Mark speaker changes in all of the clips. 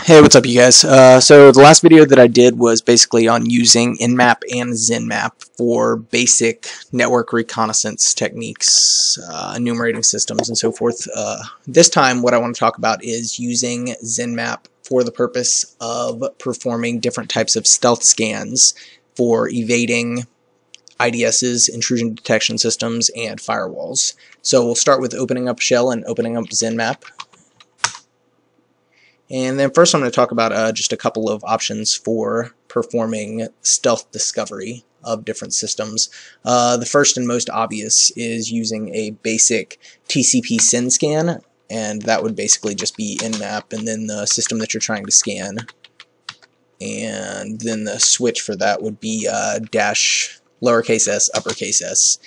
Speaker 1: Hey, what's up you guys? So the last video that I did was basically on using NMAP and ZenMAP for basic network reconnaissance techniques, enumerating systems, and so forth. This time what I want to talk about is using ZenMAP for the purpose of performing different types of stealth scans for evading IDSs, intrusion detection systems, and firewalls. So we'll start with opening up Shell and opening up ZenMAP. And then first I'm going to talk about just a couple of options for performing stealth discovery of different systems. The first and most obvious is using a basic Tcp Syn Scan, and that would basically just be NMAP and then the system that you're trying to scan. And then the switch for that would be dash lowercase s, uppercase s.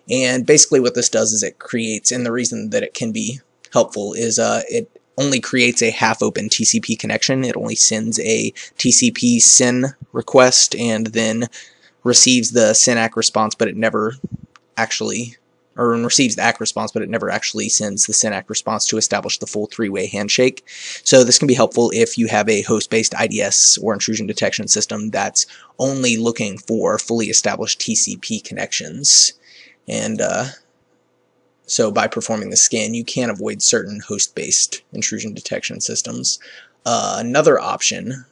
Speaker 1: And basically what this does is it creates, and the reason that it can be helpful is it only creates a half-open TCP connection. It only sends a TCP Syn request and then receives the Syn ACK response, but it never actually, or receives the ACK response, but it never actually sends the Syn ACK response to establish the full three-way handshake. So this can be helpful if you have a host-based IDS or intrusion detection system that's only looking for fully established TCP connections. And so by performing the scan, you can avoid certain host-based intrusion detection systems. Another option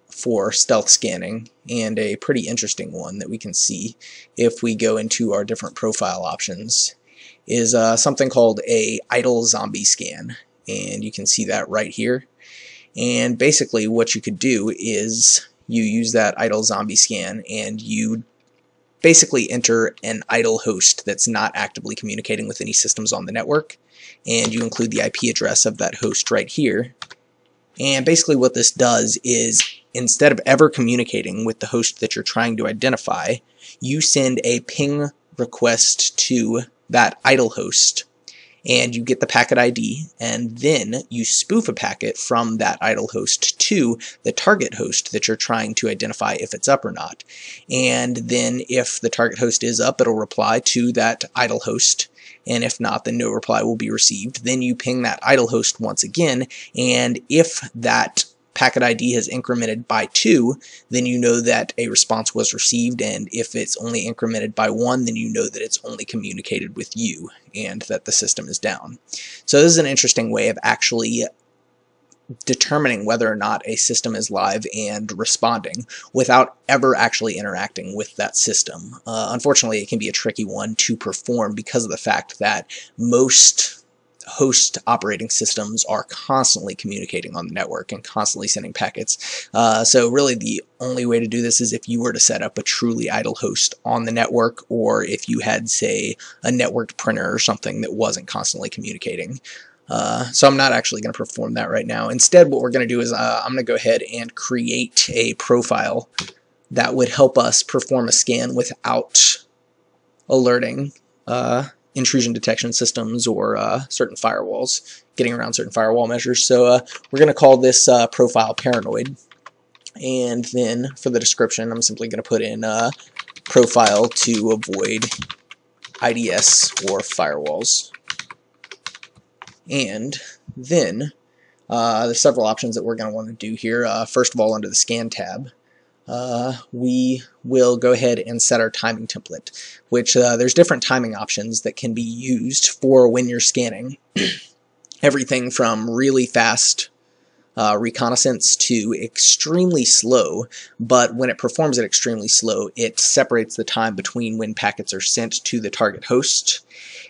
Speaker 1: for stealth scanning, and a pretty interesting one that we can see if we go into our different profile options, is something called a idle zombie scan. And you can see that right here. And basically what you could do is you use that idle zombie scan and you basically enter an idle host that's not actively communicating with any systems on the network, and you include the IP address of that host right here. And basically what this does is, instead of ever communicating with the host that you're trying to identify, you send a ping request to that idle host and you get the packet ID, and then you spoof a packet from that idle host to the target host that you're trying to identify if it's up or not. And then if the target host is up, it'll reply to that idle host, and if not, then no reply will be received. Then you ping that idle host once again, and if that packet ID has incremented by 2, then you know that a response was received, and if it's only incremented by 1, then you know that it's only communicated with you and that the system is down. So this is an interesting way of actually determining whether or not a system is live and responding without ever actually interacting with that system. Unfortunately, it can be a tricky one to perform because of the fact that most host operating systems are constantly communicating on the network and constantly sending packets. So really the only way to do this is if you were to set up a truly idle host on the network, or if you had, say, a networked printer or something that wasn't constantly communicating. So I'm not actually going to perform that right now. Instead, what we're going to do is I'm going to go ahead and create a profile that would help us perform a scan without alerting intrusion detection systems or certain firewalls, getting around certain firewall measures. So we're going to call this profile paranoid, and then for the description I'm simply going to put in profile to avoid IDS or firewalls. And then there's several options that we're going to want to do here. First of all, under the scan tab, we will go ahead and set our timing template, which there's different timing options that can be used for when you're scanning. Everything from really fast reconnaissance to extremely slow, but when it performs at extremely slow, it separates the time between when packets are sent to the target host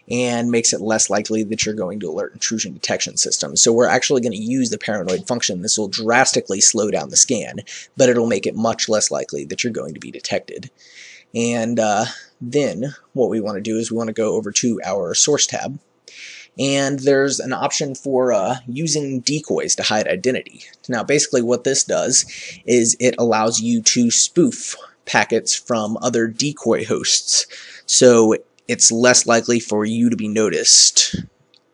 Speaker 1: and makes it less likely that you're going to alert intrusion detection systems. So we're actually going to use the paranoid function. This will drastically slow down the scan, but it'll make it much less likely that you're going to be detected. And then what we want to do is we want to go over to our source tab, and there's an option for using decoys to hide identity. Now basically what this does is it allows you to spoof packets from other decoy hosts, so it's less likely for you to be noticed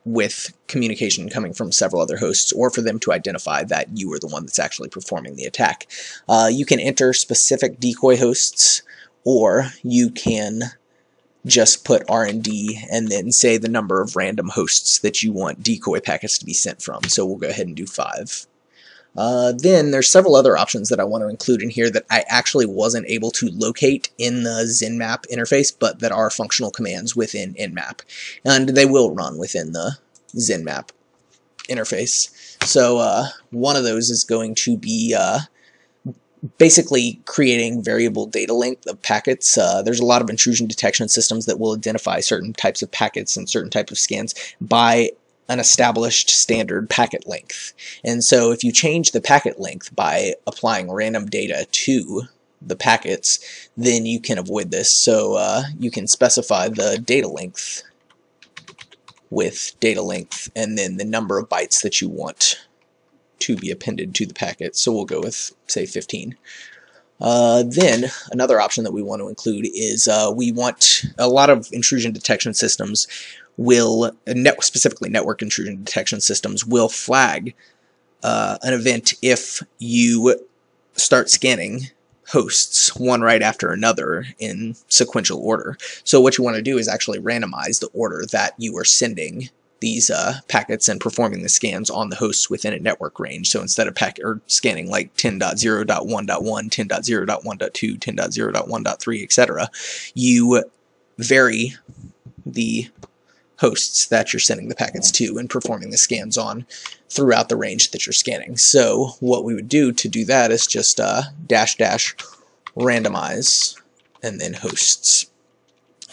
Speaker 1: with communication coming from several other hosts, or for them to identify that you are the one that's actually performing the attack. You can enter specific decoy hosts, or you can just put RND and then say the number of random hosts that you want decoy packets to be sent from. So we'll go ahead and do 5. Then there's several other options that I want to include in here that I actually wasn't able to locate in the ZenMAP interface, but that are functional commands within NMAP, and they will run within the ZenMAP interface. So one of those is going to be basically creating variable data length of packets. There's a lot of intrusion detection systems that will identify certain types of packets and certain types of scans by an established standard packet length. And so if you change the packet length by applying random data to the packets, then you can avoid this. So you can specify the data length with data length and then the number of bytes that you want to be appended to the packet. So we'll go with, say, 15. Then another option that we want to include is we want a lot of intrusion detection systems will, specifically network intrusion detection systems, will flag an event if you start scanning hosts one right after another in sequential order. So what you want to do is actually randomize the order that you are sending these packets and performing the scans on the hosts within a network range. So instead of scanning like 10.0.1.1, 10.0.1.2, 10.0.1.3, etc., you vary the hosts that you're sending the packets to and performing the scans on throughout the range that you're scanning. So what we would do to do that is just dash randomize and then hosts.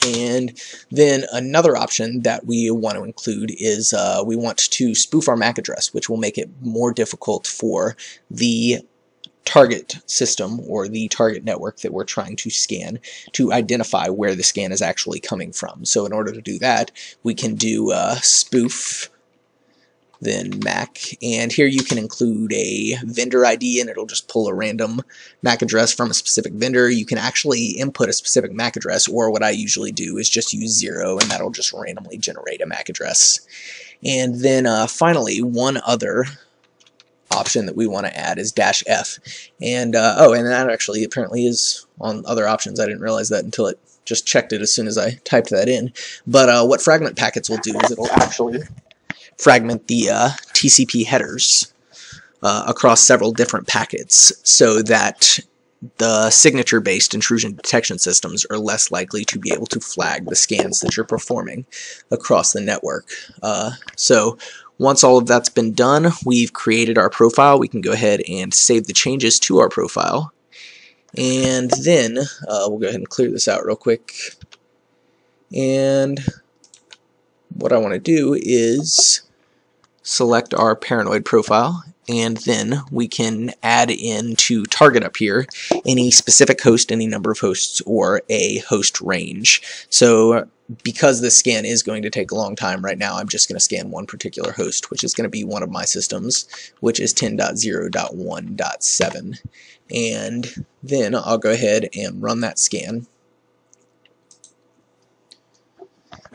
Speaker 1: And then another option that we want to include is we want to spoof our MAC address, which will make it more difficult for the target system or the target network that we're trying to scan to identify where the scan is actually coming from. So in order to do that, we can do spoof, then MAC, and here you can include a vendor ID and it'll just pull a random MAC address from a specific vendor. You can actually input a specific MAC address, or what I usually do is just use 0 and that'll just randomly generate a MAC address. And then finally, one other option that we want to add is -F, and and that actually apparently is on other options. I didn't realize that until it just checked it as soon as I typed that in. But what fragment packets will do is it'll actually fragment the TCP headers across several different packets so that the signature-based intrusion detection systems are less likely to be able to flag the scans that you're performing across the network. So once all of that's been done, we've created our profile. We can go ahead and save the changes to our profile. And then we'll go ahead and clear this out real quick. And what I want to do is select our paranoid profile, and then we can add in to target up here any specific host, any number of hosts, or a host range. So because this scan is going to take a long time right now, I'm just going to scan one particular host, which is going to be one of my systems, which is 10.0.1.7. And then I'll go ahead and run that scan.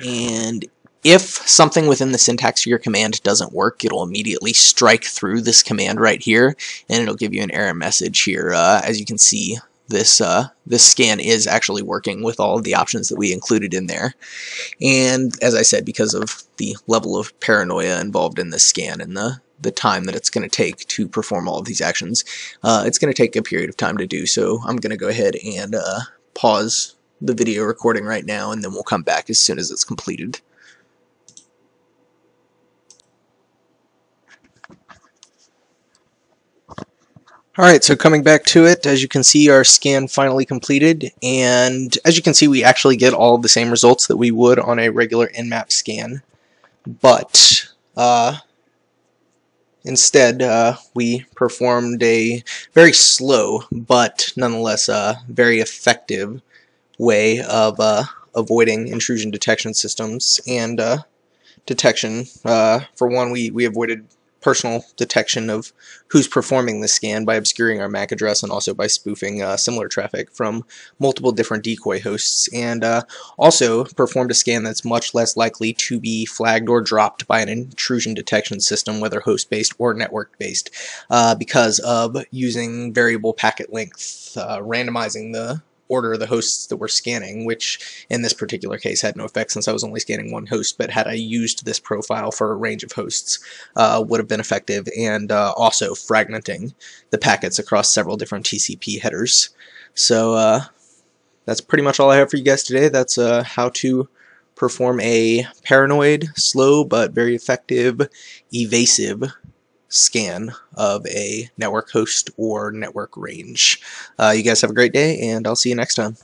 Speaker 1: And if something within the syntax of your command doesn't work, it'll immediately strike through this command right here, and it'll give you an error message here. As you can see, this scan is actually working with all of the options that we included in there. And as I said, because of the level of paranoia involved in this scan and the time that it's going to take to perform all of these actions, it's going to take a period of time to do. So I'm going to go ahead and pause the video recording right now, and then we'll come back as soon as it's completed. Alright, so coming back to it, as you can see, our scan finally completed, and as you can see, we actually get all of the same results that we would on a regular NMAP scan, but instead we performed a very slow but nonetheless very effective way of avoiding intrusion detection systems and detection. For one, we avoided personal detection of who's performing the scan by obscuring our MAC address and also by spoofing similar traffic from multiple different decoy hosts, and also performed a scan that's much less likely to be flagged or dropped by an intrusion detection system, whether host-based or network-based, because of using variable packet length, randomizing the order the hosts that we're scanning, which in this particular case had no effect since I was only scanning one host, but had I used this profile for a range of hosts, would have been effective, and also fragmenting the packets across several different TCP headers. So that's pretty much all I have for you guys today. That's how to perform a paranoid, slow, but very effective, evasive scan of a network host or network range. You guys have a great day, and I'll see you next time.